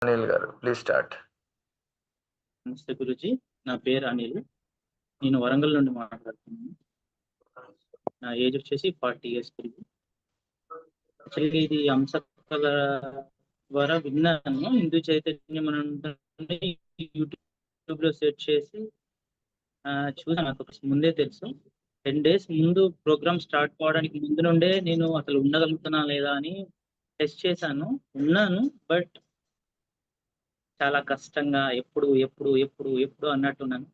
అనిల్ గారు please start. నమస్తే గురుజీ, నా పేరు అనిల్. నేను వరంగల్ నుండి మాట్లాడుతున్నాను. నా ఏజ్ వచ్చేసి 40 years గురుజీ. యాక్చువల్గా ఇది అంశకథ ద్వారా విన్నాను. హిందూ చైతన్యం అని ఉంటుంది. యూట్యూబ్ లో సెర్చ్ చేసి చూసాను. నాకు ముందే తెలుసు. 10 days ముందు ప్రోగ్రామ్ స్టార్ట్ కావడానికి ముందు నుండే నేను అసలు ఉండగలుగుతున్నా లేదా అని టెస్ట్ చేశాను. ఉన్నాను, బట్ చాలా కష్టంగా ఎప్పుడు ఎప్పుడు ఎప్పుడు ఎప్పుడు అన్నట్టున్నాను.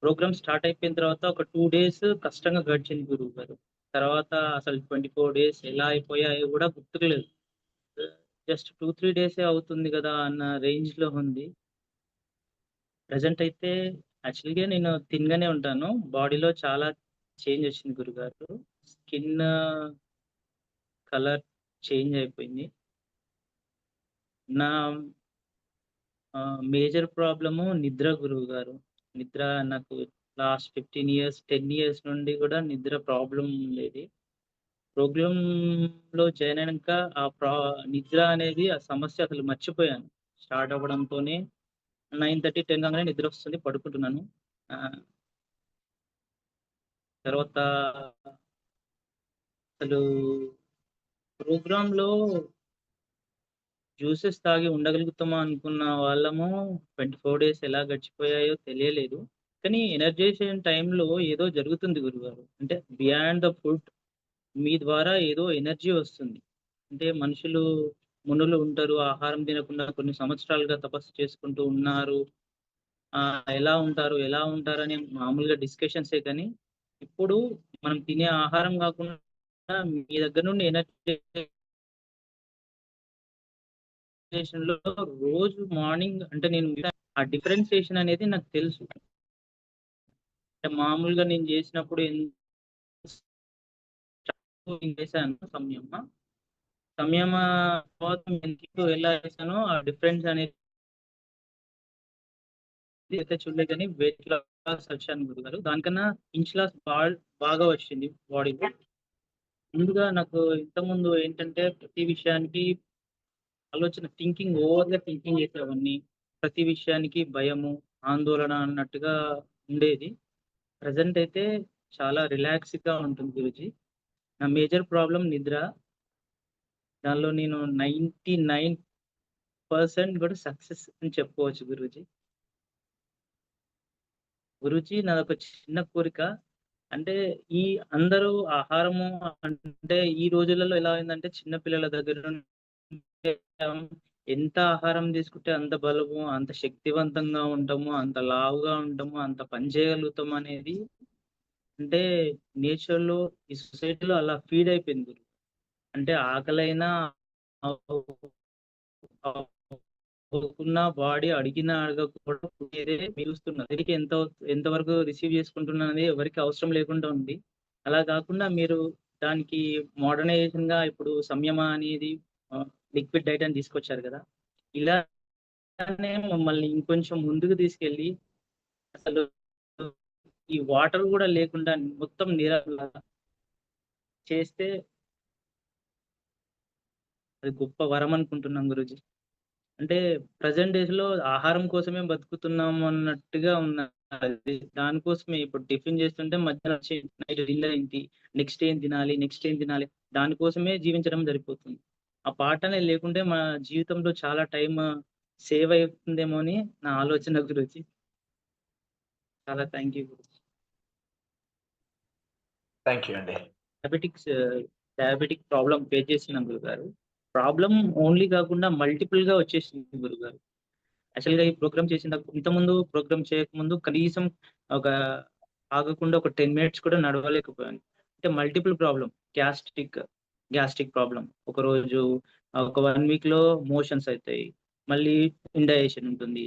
ప్రోగ్రామ్ స్టార్ట్ అయిపోయిన తర్వాత ఒక 2 days కష్టంగా గడిచింది గురువు గారు. తర్వాత అసలు 24 days ఎలా అయిపోయాయో కూడా గుర్తుకులేదు. జస్ట్ 2-3 days అవుతుంది కదా అన్న రేంజ్ లో ఉంది. ప్రజెంట్ అయితే యాక్చువల్గా నేను తిన్గానే ఉంటాను. బాడీలో చాలా చేంజ్ వచ్చింది గురుగారు. స్కిన్ కలర్ చేంజ్ అయిపోయింది. నా మేజర్ ప్రాబ్లము నిద్ర గురువు గారు. నిద్ర నాకు లాస్ట్ 15 years 10 years నుండి కూడా నిద్ర ప్రాబ్లం ఉండేది. ప్రోగ్రామ్‌లో జాయిన్ అయినంక నిద్ర అనేది ఆ సమస్య అసలు మర్చిపోయాను. స్టార్ట్ అవ్వడంతోనే 9:30, 10 కాగానే నిద్రొస్తుంది, పడుకుంటున్నాను. ఆహ్, తర్వాత అసలు ప్రోగ్రామ్‌లో జ్యూసెస్ తాగి ఉండగలుగుతామా అనుకున్న వాళ్ళము 24 days ఎలా గడిచిపోయాయో తెలియలేదు. కానీ ఎనర్జైజేషన్ టైంలో ఏదో జరుగుతుంది గురుగారు. అంటే బియాండ్ ద ఫుడ్ మీ ద్వారా ఏదో ఎనర్జీ వస్తుంది. అంటే మనుషులు, మునులు ఉంటారు. ఆహారం తినకుండా కొన్ని సంవత్సరాలుగా తపస్సు చేసుకుంటూ ఉన్నారు. ఎలా ఉంటారు? ఎలా ఉంటారని మామూలుగా డిస్కషన్సే కానీ, ఇప్పుడు మనం తినే ఆహారం కాకుండా మీ దగ్గర నుండి ఎనర్జైజేషన్‌లో రోజు మార్నింగ్ అంటే నేను ఆ డిఫరెన్షియేషన్ అనేది నాకు తెలుసు. అంటే మామూలుగా నేను చేసినప్పుడు చేశాను సంయమ తర్వాత ఎందుకు ఎలా చేశానో ఆ డిఫరెన్స్ అనేది అయితే చూడలేదు. కానీ వెయిట్ లాస్ వచ్చాను గురుగారు. దానికన్నా ఇంచ్ లాస్ బాగా వచ్చింది బాడీలో. ముందుగా నాకు ఇంతకుముందు ఏంటంటే ప్రతి విషయానికి ఆలోచన ఓవర్‌గా థింకింగ్ చేసేవాడిని. ప్రతి విషయానికి భయము, ఆందోళన అన్నట్టుగా ఉండేది. ప్రెజెంట్ అయితే చాలా రిలాక్స్‌గా ఉంటుంది గురూజీ. నా మేజర్ ప్రాబ్లమ్ నిద్ర. దానిలో నేను 99% కూడా సక్సెస్ అని చెప్పుకోవచ్చు గురూజీ. గురూజీ నాదొక చిన్న కోరిక. అంటే ఈ అందరూ ఆహారము అంటే ఈ రోజులలో ఎలా అయిందంటే చిన్న పిల్లల దగ్గర నుండి ఎంత ఆహారం తీసుకుంటే అంత బలము, అంత శక్తివంతంగా ఉంటాము, అంత లావుగా ఉంటాము, అంత పని చేయగలుగుతాము అనేది అంటే నేచర్‌లో ఈ సొసైటీలో అలా ఫీడ్ అయిపోయింది గురు. అంటే ఆకలైనా బాడీ అడిగినా అడగకపోవడం ఇదే మిగులుస్తున్నది. దీనికి ఎంతవరకు రిసీవ్ చేసుకుంటున్నాననేది ఎవరికీ అవసరం లేకుండా ఉంది. అలా కాకుండా మీరు దానికి మోడర్నైజేషన్‌గా ఇప్పుడు సంయమ అనేది లిక్విడ్ డైట్ అని తీసుకొచ్చారు కదా! ఇలానే మమ్మల్ని ఇంకొంచెం ముందుకు తీసుకెళ్ళి అసలు ఈ వాటర్ కూడా లేకుండా మొత్తం నీరగా చేస్తే అది గొప్ప వరం అనుకుంటున్నాం గురూజీ. అంటే ప్రెజెంట్ డేస్‌లో ఆహారం కోసమే బతుకుతున్నాము అన్నట్టుగా ఉన్నది. దానికోసమే ఇప్పుడు టిఫిన్ చేస్తుంటే మధ్యాహ్నం వచ్చి నైట్ డిన్నర్ ఏంటి? నెక్స్ట్ ఏం తినాలి? నెక్స్ట్ ఏం తినాలి? దానికోసమే జీవించడం సరిపోతుంది. ఆ పాటనే లేకుంటే మన జీవితంలో చాలా టైమ్ సేవ్ అవుతుందేమో అని నా ఆలోచన గురూజీ. చాలా thank you Guruji. Thank you అండి. డయాబెటిక్ ప్రాబ్లమ్ ఫేస్ చేస్తున్నాం గురుగారు. ప్రాబ్లమ్ ఓన్లీ కాకుండా మల్టిపుల్‌గా వచ్చేసింది గురుగారు. యాక్చువల్‌గా ఈ ప్రోగ్రామ్ ఇంతకుముందు ప్రోగ్రామ్ చేయకముందు కనీసం ఒక ఆగకుండా ఒక 10 మినిట్స్ కూడా నడవలేకపోయాను. అంటే మల్టిపుల్ ప్రాబ్లమ్ గ్యాస్ట్రిక్ ప్రాబ్లమ్. ఒకరోజు ఒక 1 వీక్‌లో మోషన్స్ అయితాయి. మళ్ళీ ఇండైజెషన్ ఉంటుంది.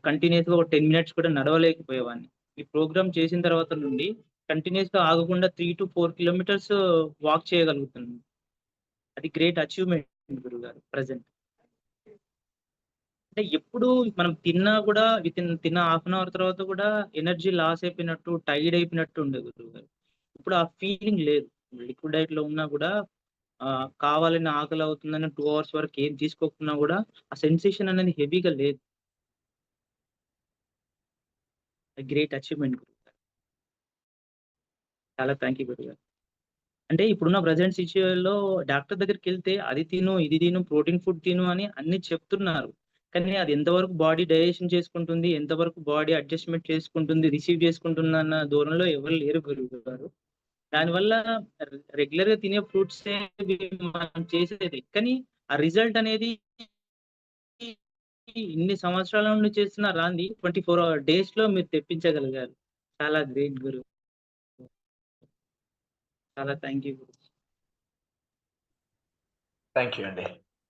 కంటిన్యూయస్‌గా ఒక 10 మినిట్స్ కూడా నడవలేకపోయేవాడిని. ఈ ప్రోగ్రామ్ చేసిన తర్వాత నుండి కంటిన్యూయస్‌గా ఆగకుండా 3-4 కిలోమీటర్స్ వాక్ చేయగలుగుతున్నాను. అది గ్రేట్ అచీవ్‌మెంట్ గురుగారు ప్రెజెంట్. అంటే ఎప్పుడు మనం తిన్నా కూడా తిన్న హాఫ్ అన్ అవర్ తర్వాత కూడా ఎనర్జీ లాస్ అయిపోయినట్టు, టైర్డ్ అయిపోయినట్టు ఉండేది గురువుగారు. ఇప్పుడు ఆ ఫీలింగ్ లేదు. లిక్విడ్ డైట్‌లో ఉన్నా కూడా కావాలని ఆకలి అవుతుందని 2 అవర్స్ వరకు ఏం తీసుకోకున్నా కూడా ఆ సెన్సేషన్ అనేది హెవీగా లేదు. గ్రేట్ అచీవ్‌మెంట్ గురుగారు. చాలా థాంక్ యూ గురుగారు. అంటే ఇప్పుడున్న ప్రెజెంట్ సిట్యుయేషన్‌లో డాక్టర్ దగ్గరికెళ్తే అది తిను, ఇది తిను, ప్రోటీన్ ఫుడ్ తిను అని అన్నీ చెప్తున్నారు. కానీ అది ఎంతవరకు బాడీ డైజెషన్ చేసుకుంటుంది, ఎంతవరకు బాడీ అడ్జస్ట్‌మెంట్ చేసుకుంటుంది, రిసీవ్ చేసుకుంటుందన్న దూరంలో ఎవరు లేరు గురువుగారు. దానివల్ల రెగ్యులర్‌గా తినే ఫ్రూట్సే మనం చేసేది. కానీ ఆ రిజల్ట్ అనేది ఇన్ని సంవత్సరాల నుండి చేస్తున్న రాంది 24 డేస్‌లో మీరు తెప్పించగలిగారు. చాలా గ్రేట్ గురు. చాలా thank you Guru. Thank you అండి.